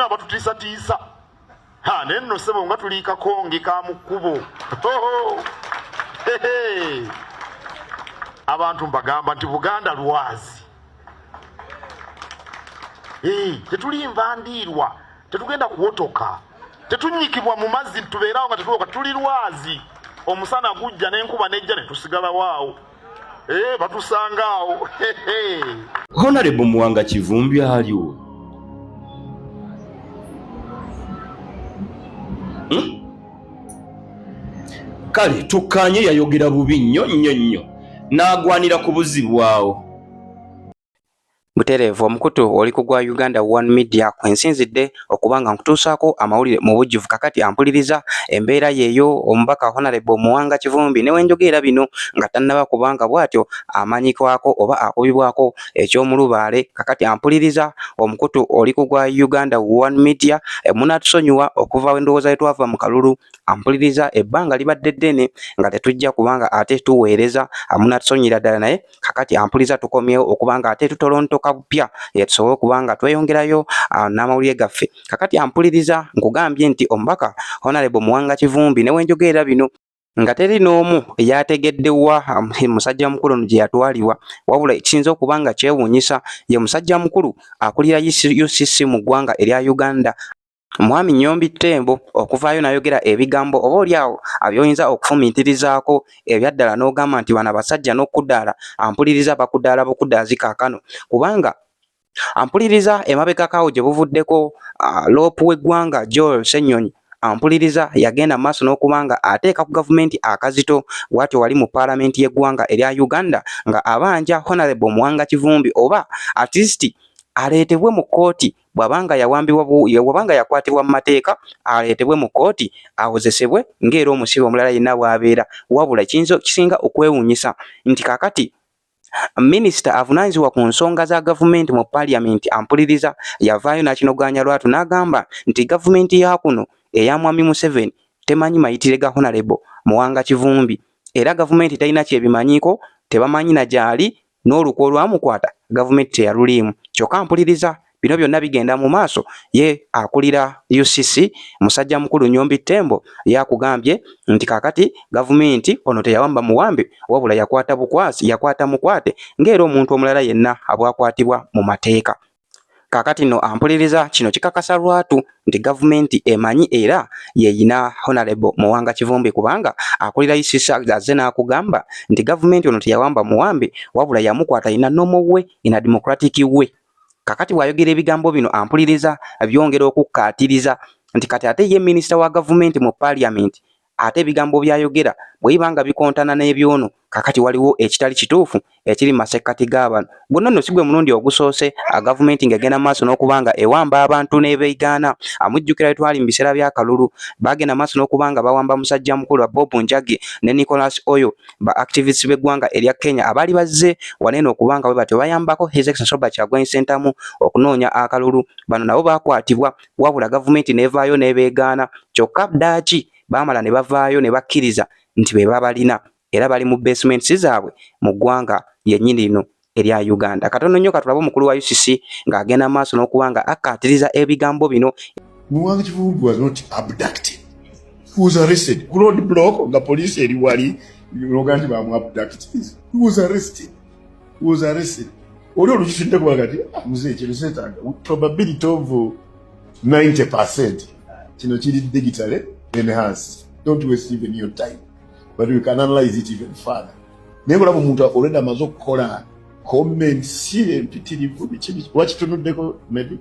bonna batutiisa ha nenno sebo nga tuliika konge ka mukubo abantu mbagamba nti Buganda lwazi tetulimva ndiirwa tetugenda kuwotoka tetunyikibwa mu mazzi tubeerawo nga tetuwoka tuli lwazi omusana gujja n'enkuba nejja ne tusigala waawo batusangaawo Honorable Muwanga Kivumbi aliwo kale tukanye yayogera bubi nnyo n'agwanira kubuzibwawo. Buterevu omukutu oli kugwa Uganda One Media kwensinzidde okubanga nkutuusaako amawulire mu bujjuvu kakati ampuliriza embeera yeeyo omubaka Honorable Muwanga Kivumbi ne wenjogera bino nga tannaba kubanga bw'atyo amanyikwako oba akubibwako eky'omulubaale kakati ampuliriza omukutu oli kugwa Uganda One Media munatusonyiwa okuva endowooza etwava mu kalulu ampuliriza ebbanga libadde ddene nga tetujja kubanga ate tuweereza munatusonyira ddala naye kakati ampuliriza tukomyewo okubanga ate tutolontoka bupya tusobole kubanga tweyongerayo n'amawulire gaffe kakati ampuliriza nkugambye nti omubaka Honorable Muwanga Kivumbi ne wenjogerera bino nga teri n'omu yategeddewa musajja mukulu gye yatwalibwa wabula ekisinza okubanga kyewuunyisa ye musajja mukulu akulira UCC mu ggwanga erya Uganda Mwami Nyombi Tembo okuvaayo nayogera ebigambo oba oliawo abyoyinza okufumiitirizaako ebyaddala n'ogamba nti bano abasajja n'okuddaala ampuliriza bakuddaala bukuddazi kaakano kubanga ampuliriza emabegakaawo gye buvuddeko loopu w'eggwanga Joel Ssenyonyi ampuliriza yagenda maaso n'okubanga ateeka ku gavumenti akazito bw'atyo wali mu paalamenti y'eggwanga erya Uganda nga abanja Honorable Muwanga Kivumbi oba at least aleetebwe mu kkooti bwabanga yakwatibwa mu mateeka aleetebwe mu kkooti awozesebwe ng'era omusibe omulala yenna bw'abeera wabula kisinga okwewuunyisa nti kakati minisita avunaanyizibwa ku nsonga za gavumenti mu paaliyamenti ampuliriza yavaayo n'akinoganya lwatu n'agamba nti gavumenti ya kuno eya Mwami Museveni temanyi mayitire ga Honorable Muwanga Kivumbi era gavumenti talina kyebimanyiiko tebamanyi na gyali n'olukwo olwamukwata gavumenti teyaluliimu kyokka mpuliriza bino byonna bigenda mu maaso ye akulira UCC musajja mukulu Nyombi Tembo yakugambye nti kakati gavumenti ono teyawamba muwambe wabula yakwata bukwasi yakwata mukwate ng'era omuntu omulala yenna abwakwatibwa mu mateeka kakati no ampuliriza kino kikakasa lwatu nti gavumenti emanyi era yeyina Honorable Muwanga Kivumbi kubanga akulira UCC azze n'akugamba nti gavumenti ono teyawamba muwambe wabula yamukwata ina nomo we ina democratic we kakati bw'ayogera ebigambo bino ampuliriza byongera okukkaatiriza nti kati ate ye minisita wa gavumenti mu paaliyamenti ate ebigambo byayogera bw'ibanga bikontana n'ebyono kakati waliwo ekitali kituufu ekiri mu masekkati g'abantu guno nno si gwe mulundi ogusoose gavumenti ng'egenda maaso n'okubanga ewamba abantu n'ebeegaana amujjukira twali mu biseera by'akalulu bagenda maaso n'okubanga bawamba musajja mukulu Bob Njagi ne Nicholas Oyo ba activists b'eggwanga erya Kenya abaali bazze waneeno okubanga bwe batyo bayambako His Excellency Robert Kyagulanyi Ssentamu okunoonya akalulu bano nabo baakwatibwa wabula gavumenti n'evaayo n'ebeegaana kyokka ddaaki baamala ne bavaayo ne bakkiriza nti be babalina era bali mu basements zaabwe mu ggwanga yennyini lino erya Uganda katono nnyo katulabe omukulu wa UCC ng'agenda maaso n'okubanga akkaatiriza ebigambo bino. Muwanga Kivumbi was not abducted. He was arrested. Ku road block nga police eri wali noga nti bamu abducted. He was arrested. He was arrested. Oli olukitudde kuba kati muze ekyo setanga probability of 90% kino kiri digitally enhanced. Don't waste even your time. But we can analyze it even further. Nengo labo muntu already amaze okukola comments empitirivu bikibi wakitunuddeko maybe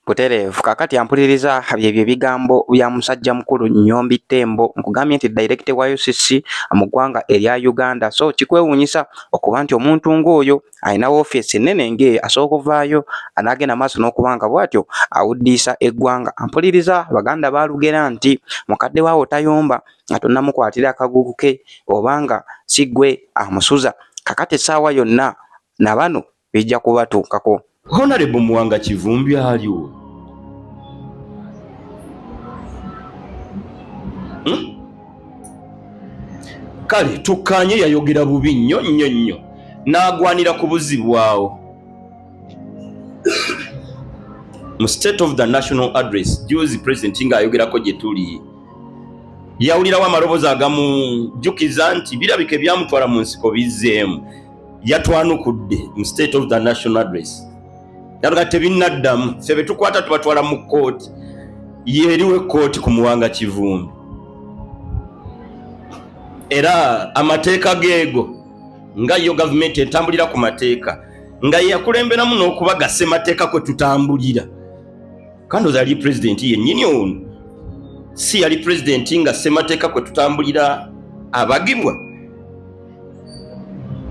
Buterevu kakati ampuliriza byebyo bigambo bya musajja mukulu Nyombi Tembo nkugambye nti direct wa UCC mu ggwanga erya Uganda so kikwewuunyisa okuba nti omuntu ng'oyo alina office ennene ng'eyo asobola okuvaayo anagenda maaso n'okubanga bw'atyo awuddiisa eggwanga ampuliriza baganda baalugera nti mukadde waawo tayomba atonnamukwatira akagugu ke obanga si ggwe amusuza kakati essaawa yonna na bano bijja kubatuukako. Honorable Muwanga Kivumbi aliwo kale tukanye yayogera bubi nnyo n'agwanira kubuzibwawo. mu state of the national address juzi president ng'ayogerako gye tuli yawulirawo amaloboozi agamujjukiza nti birabika byamutwala mu nsiko bizzeemu yatwanukudde mu state of the national address yalaga tebinnaddamu ffe betukwata tubatwala mu kooti yeeriwe kooti ku Muwanga Kivumbi era amateeka geego nga yo gavumenti etambulira ku mateeka nga yakulemberamu n'okuba gassemateeka kwe tutambulira kandi yali pulezidenti yennyini ono si yali pulezidenti nga ssemateeka kwe tutambulira abagibwa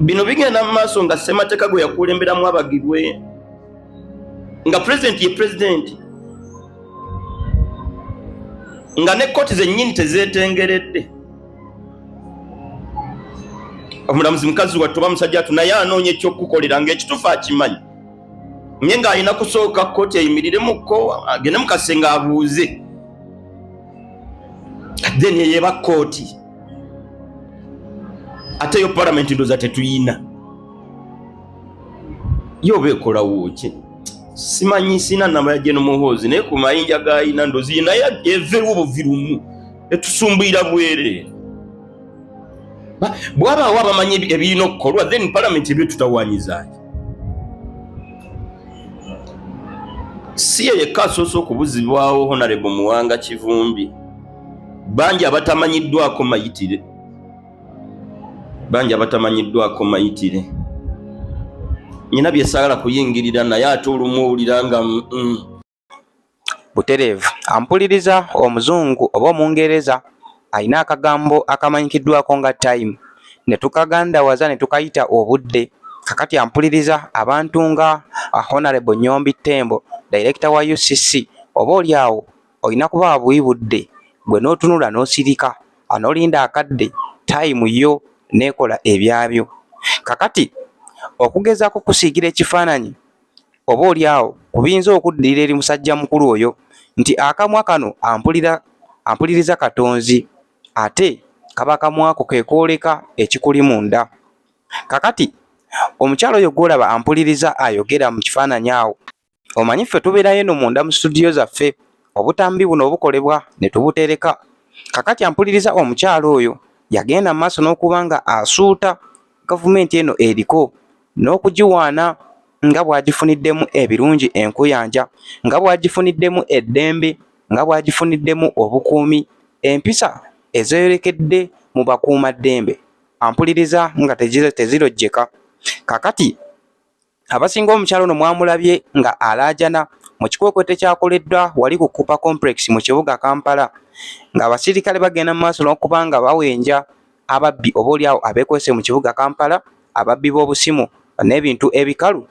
bino bigenda mu maaso nga ssemateeka gwe yakulemberamu abagibwe nga pulezidenti ye pulezidenti nga ne kooti zennyini tezeetengeredde omulamuzi mukazi wattu oba musajja wattu naye anoonya ekyokukolera ng'ekituufu akimanyi nye ng'alina kusooka kooti eyimiriremukko agende mu kasenge abuuze then yeyeba kooti ate yo palamenti ndooza tetuyina yo beekolawo ki simanyi sina nnamba ya Jeno Muhoozi naye ku mayinja g'ayina ndoozi naye eveewo buvirumu etusumbuyira bwereere bw'abaawo abamanyi ebirina okukolwa then palamenti ebyo tutawaanyizaayo si ye yekka asoose okubuzibwawo Honorable Muwanga Kivumbi bangi abatamanyiddwako mayitire nyina byesaagala kuyingirira naye ate olumu owulira nga butereevu ampuliriza omuzungu oba omungereza alina akagambo akamanyikiddwako nga time ne tukagandawaza ne tukayita obudde kakati ampuliriza abantu nga Honorable Nyombi Tembo director wa UCC oba oliawo olina kuba wabuyi budde gwe n'otunula n'osirika anolinda akadde time yo nekola ebyabyo kakati okugezaako kusiigira ekifaananyi oba oliawo kubiyinza okuddirira eri musajja mukulu oyo nti akamwa kano ampuliriza katonzi ate kaba kamwako kekooleka ekikuli munda kakati omukyalo oyo gwolaba ampuliriza ayogera mu kifaananyi awo omanyi ffe tubeerayo eno munda mu studio zaffe obutambi buno obukolebwa ne tubutereka kakati ampuliriza omukyalo oyo yagenda mu maaso n'okuba nga asuuta gavumenti eno eriko n'okugiwaana nga bw'agifuniddemu ebirungi enkuyanja nga bw'agifuniddemu eddembe nga bw'agifuniddemu obukuumi empisa ezeerekedde mu bakuumaddembe ampuliriza nga tezirojjeka kakati abasinga omukyalo ono mwamulabye nga alaajana mu kikwekwete kyakoleddwa wali ku Cooper Complex mu kibuga Kampala ng'abasirikale bagenda mu maaso n'okuba nga bawenja ababbi oba oliawo abeekwese mu kibuga Kampala ababbi b'obusimu n'ebintu ebikalu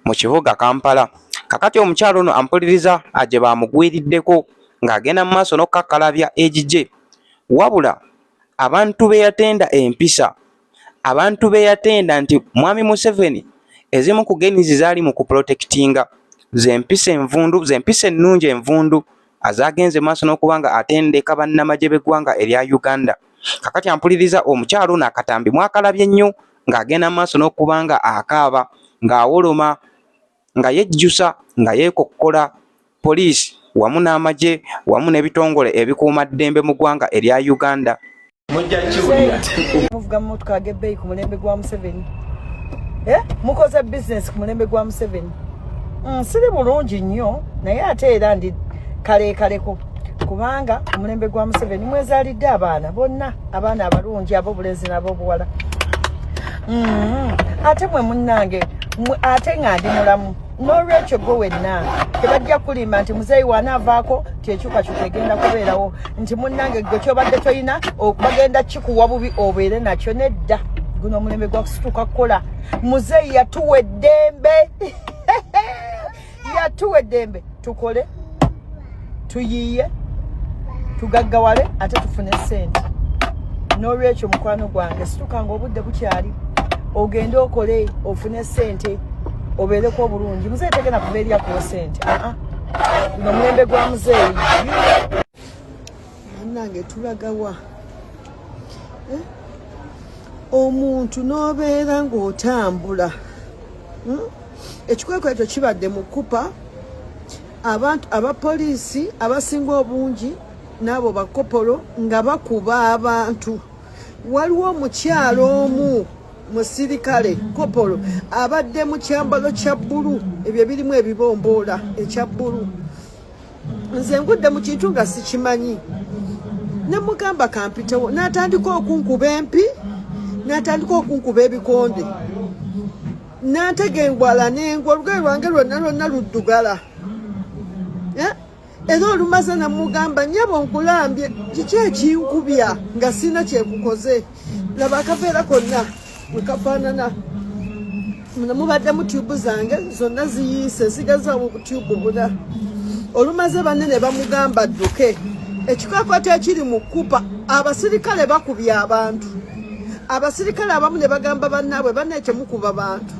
mu kibuga Kampala kakati omukyalo ono ampuliriza aje bamugwiriddeko ng'agenda mu maaso n'okukakkalabya egije wabula abantu beyatenda empisa abantu beyatenda nti mwami Museveni ezimu ku genizi zaali mu kuprotectinga zempisa ennungi envundu azagenze maaso n'okuba nga atendeka bannamagye b'eggwanga erya Uganda kakati ampuliriza omukyalo ono akatambi mwakalabye nnyo ng'agenda maaso n'okuba nga akaaba ng'awoloma nga yejjusa nga yeekokkola poliisi wamu n'amagye wamu n'ebitongole ebikuuma ddembe mu ggwanga erya Uganda. Muvuga mmotoka ag'ebbeeyi ku mulembe gwa Museveni. Mukoze business ku mulembe gwa Museveni. Siri bulungi nnyo naye ate era ndi kaleekaleko kubanga ku mulembe gwa Museveni mwezaalidde abaana bonna abaana abalungi ab'obulenzi n'ab'obuwala. Ate mwe munnange ate nga ndi mulamu n'olwekyo gwe wenna tebajja kulima nti muzeeyi wanaavaako kyekyukakyuka egenda kubeerawo nti munnange gwe kyobadde toyina bagenda kikuwa bubi obeere nakyo nedda guno omulembe gwa kusituka kukola muzeeyi yatuwa eddembe yatuwa eddembe tukole tuyiiye tugaggawale ate tufune ssente n'olwekyo mukwano gwange situkanga obudde bukyali ogende okole ofune ssente obeereko obulungi muzeeyi tegenda kubeerya ku ssente guno mulembe gwa muzeeyi nange tulagawa omuntu n'obeera ng'otambula ekikwekweto kibadde mu kupa abantu abapoliisi abasinga obungi n'abo bakopolo nga bakuba abantu. Waliwo omukyalo omu musirikale kopolo abadde mu kyambalo kya bbulu, ebyo birimu ebibomboola ekya bbulu. Nze ngudde mu kintu nga sikimanyi, ne mugamba kampitewo, n'atandika okunkuba empi, n'atandika okunkuba ebikonde, n'antegengwala n'engwa, olugoye lwange lwonna luddugala. Era olumaze namugamba, nnyabo nkulambye, kiki ekinkubya nga sina kyekukoze? Laba akaveera konna bwe kafaanana. Mubadde mu tyubu zange zonna ziyiise, zigazaawo butyubu buna. Olumaze banne ne bamugamba adduke. Ekikwakwata ekiri mu kkupa, abasirikale bakubya abantu. Abasirikale abamu ne bagamba bannaabwe, banne kyemukuba bantu.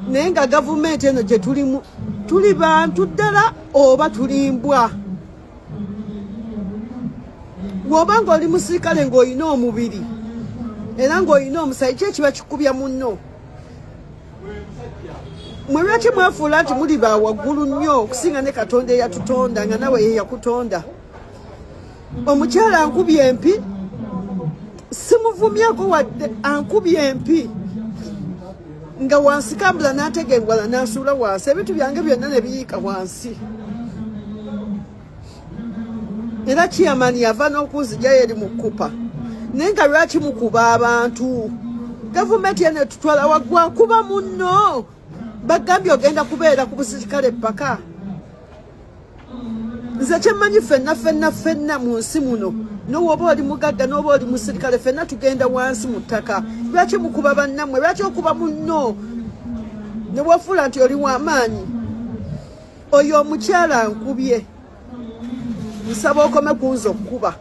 Naye nga gavumenti eno gye tulimu, tuli bantu ddala oba tulimbwa. Bw'oba ng'oli musirikale ng'olina omubiri era ng'olina omusayi, ki ekiba kikubya munno? Mwe lwaki mwefuula nti muli ba waggulu nnyo okusinga ne Katonda eyatutonda nga nawe ye yakutonda? Omukyala ankubye empi, simuvumyako wadde, ankubye empi nga wansi kambula n'antegengwala n'asuula wansi, ebintu byange byonna ne biyiika wansi. Era Chairman yava n'okunzigyayo eri mu kkupa. Naye nga lwaki mukuba abantu? Gavumenti eno etutwala waggwa, nkuba munno. Bagambye ogenda kubeera ku busirikale paka. Nze kyemmanyi ffenna mu nsi muno, n'owoba oli mugagga n'oba oli musirikale, ffenna tugenda wansi mu ttaka. Lwaki mukuba bannammwe? Lwaki okuba munno ne wafuula nti oli w'amaanyi? Oyo omukyala ankubye, nsaba okome kunza okkuba.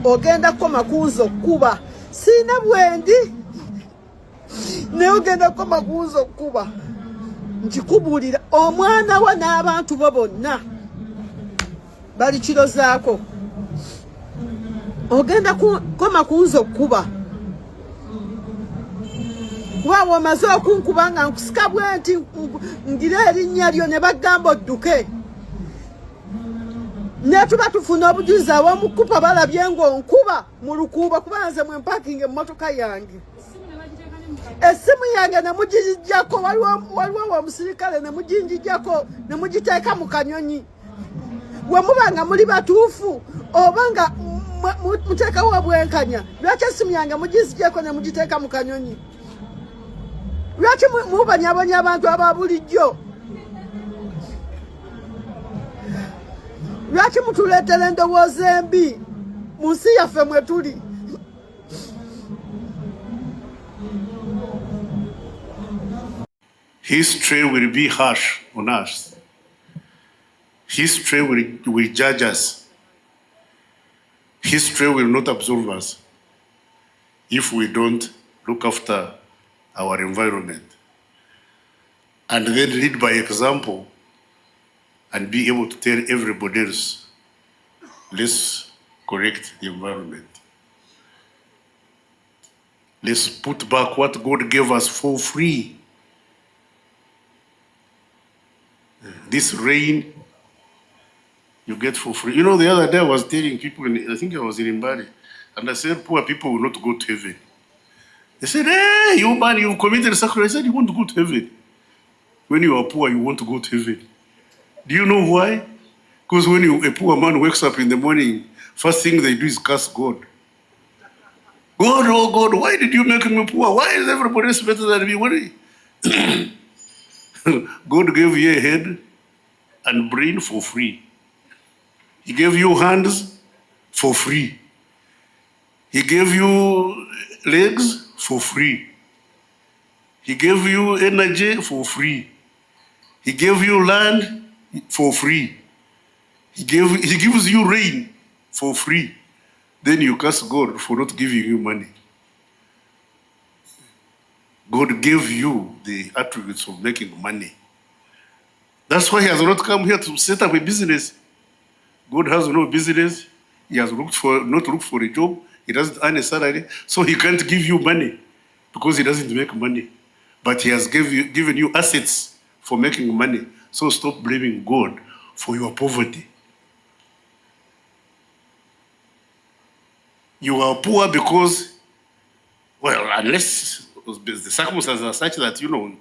Ogenda kukoma kunza okkuba. Siina bwendi naye ogenda kukoma kunza okkuba. Nkikubuulira, omwana wa n'abantu bo bonna bali kirozaako. Ogenda kukoma kunza okkuba. Waawe omaze okunkuba nga nkusika bwe nti ngira erinnya lyo ne bagamba odduke. Ne tuba tufuna obujulizi ab'omukupa balabye ng'onkuba mu lukuubo, kuba nze mwe mpakinga emmotoka yange. Essimu yange ne mugijjako, waliwo omusirikale ne muginjijjako ne mugiteeka mu kanyonyi. We muba nga muli batuufu oba nga muteekawo obwenkanya, lwaki essimu yange mugizijjako ne mugiteeka mu kanyonyi? Lwaki mubanyabanya abantu aba bulijjo? Lwaki mutuleetera endowooza embi mu nsi yaffe mwe tuli? History will be harsh on us. History will judge us. History will not absolve us if we don't look after our environment and then lead by example and be able to tell everybody else, let's correct the environment. Let's put back what God gave us for free. This rain you get for free. You know, the other day I was telling people, I think I was in Mbali, and I said, poor people will not go to heaven. They said, hey, you man, you've committed sacrifice. I said, you want to go to heaven. When you are poor, you want to go to heaven. Do you know why? Because when a poor man wakes up in the morning, first thing they do is curse God. God, oh God, why did you make me poor? Why is everybody else better than me? God gave you a head and brain for free. He gave you hands for free. He gave you legs for free. He gave you energy for free. He gave you land for free. He gives you rain for free. Then you curse God for not giving you money. God gave you the attributes of making money. That's why he has not come here to set up a business. God has no business. He has not looked for a job. He doesn't earn a salary, so he can't give you money because he doesn't make money. But he has given you assets for making money. So stop blaming God for your poverty. You are poor because, well, unless the circumstances are such that, you know,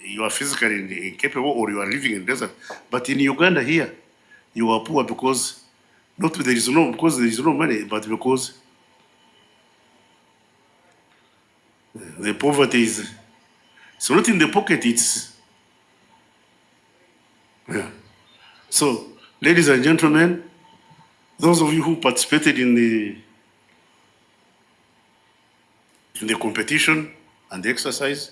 you are physically incapable or you are living in desert. But in Uganda here, you are poor because, not because there is no money, but because the poverty is, it's not in the pocket, it's, yeah. So, ladies and gentlemen, those of you who participated in the competition and the exercise,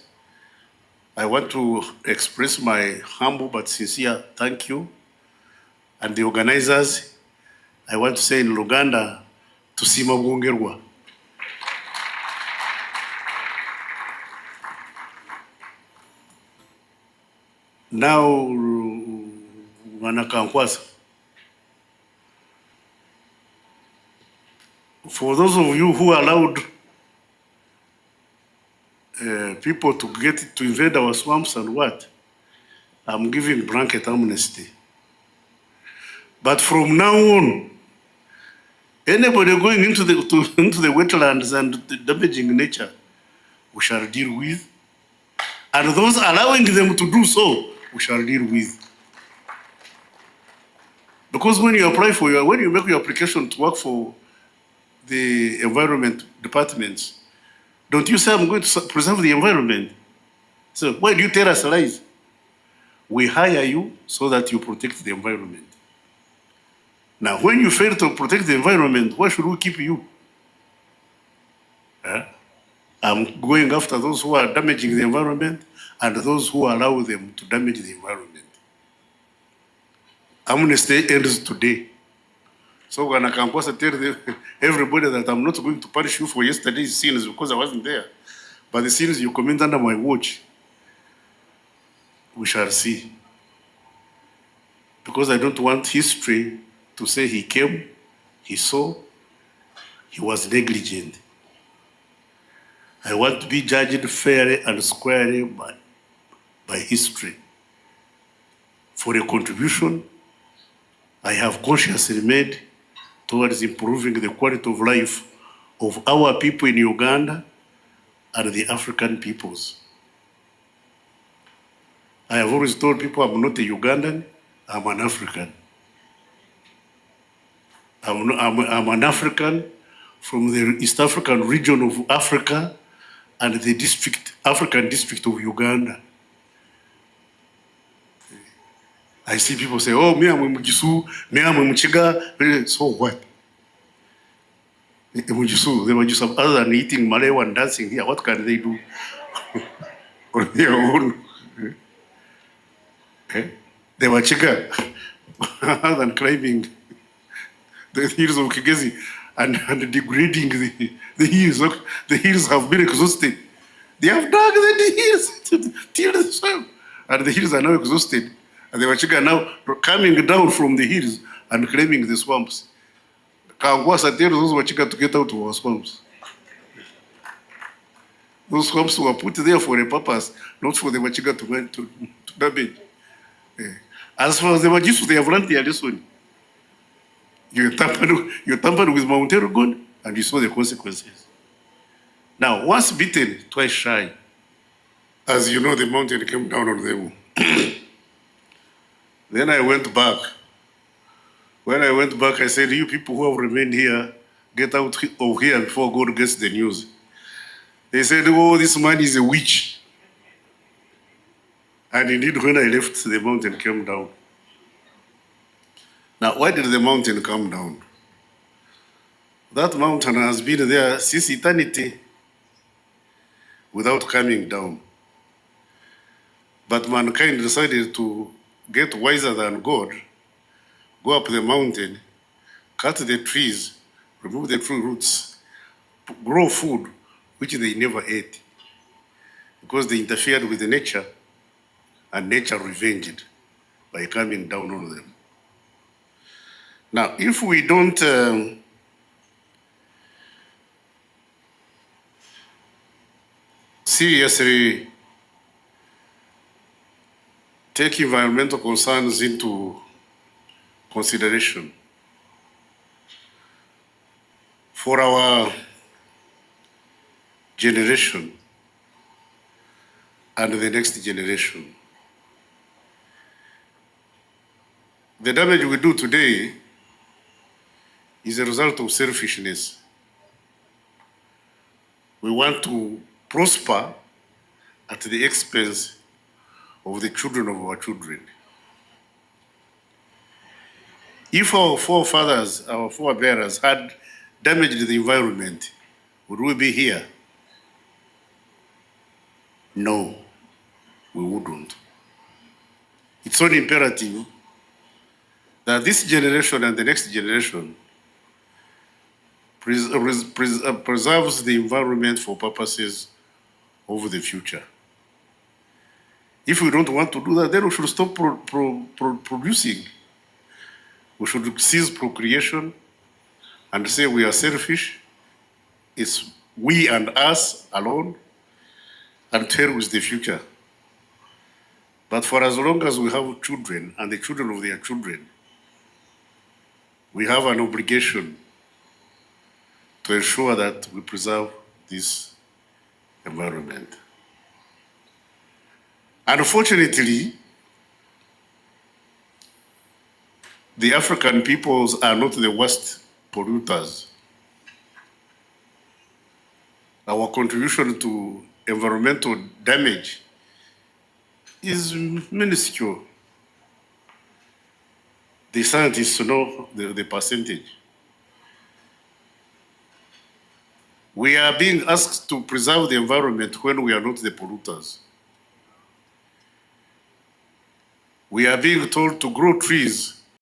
I want to express my humble but sincere thank you. And the organizers, I want to say in Luganda, tusima bwongerwa. Now, wanakankwasa. For those of you who allowed people to invade our swamps and what, I'm giving blanket amnesty. But from now on, anybody going into the wetlands and damaging nature, we shall deal with. And those allowing them to do so, we shall deal with. Because when you make your application to work for the environment departments, don't you say I'm going to preserve the environment? So why do you tell us lies? We hire you so that you protect the environment. Now, when you fail to protect the environment, why should we keep you? I'm going after those who are damaging the environment and those who allow them to damage the environment. Amnesty ends today. So when I can tell everybody that I'm not going to punish you for yesterday's sins because I wasn't there, but the sins you commit under my watch, we shall see. Because I don't want history to say he came, he saw, he was negligent. I want to be judged fairly and squarely by history for a contribution I have consciously made towards improving the quality of life of our people in Uganda and the African peoples. I have always told people I'm not a Ugandan, I'm an African. I'm an African from the East African region of Africa and the African district of Uganda. I see people say, oh, me I'm Mujisu, me I'm Muchiga. So what? Mujisu, they were just other than eating Malawa and dancing here. What can they do on their own? They were Chiga, other than climbing the hills of Kigezi and degrading the hills. The hills have been exhausted. They have dug the hills till the soil, and the hills are now exhausted. And the Wachiga now coming down from the hills and claiming the swamps. Kawasa tells those Wachiga to get out of our swamps. Those swamps were put there for a purpose, not for the Wachiga to damage. As far as the Wajisu, they have learned their lesson. You tampered with Mount Elgon, and you saw the consequences. Now, once bitten, twice shy. As you know, the mountain came down on them. Then I went back. When I went back, I said, you people who have remained here, get out of here before God gets the news. They said, oh, this man is a witch. And indeed, when I left, the mountain came down. Now, why did the mountain come down? That mountain has been there since eternity without coming down. But mankind decided to get wiser than God, go up the mountain, cut the trees, remove the tree roots, grow food, which they never ate, because they interfered with the nature, and nature revenged by coming down on them. Now, if we don't seriously take environmental concerns into consideration for our generation and the next generation. The damage we do today is a result of selfishness. We want to prosper at the expense of the children of our children. If our forefathers, our forebearers had damaged the environment, would we be here? No, we wouldn't. It's only imperative that this generation and the next generation preserves the environment for purposes of the future. If we don't want to do that, then we should stop producing. We should cease procreation and say we are selfish. It's we and us alone, and hell with the future. But for as long as we have children and the children of their children, we have an obligation to ensure that we preserve this environment. Unfortunately, the African peoples are not the worst polluters. Our contribution to environmental damage is minuscule. The scientists know the percentage. We are being asked to preserve the environment when we are not the polluters. We are being told to grow trees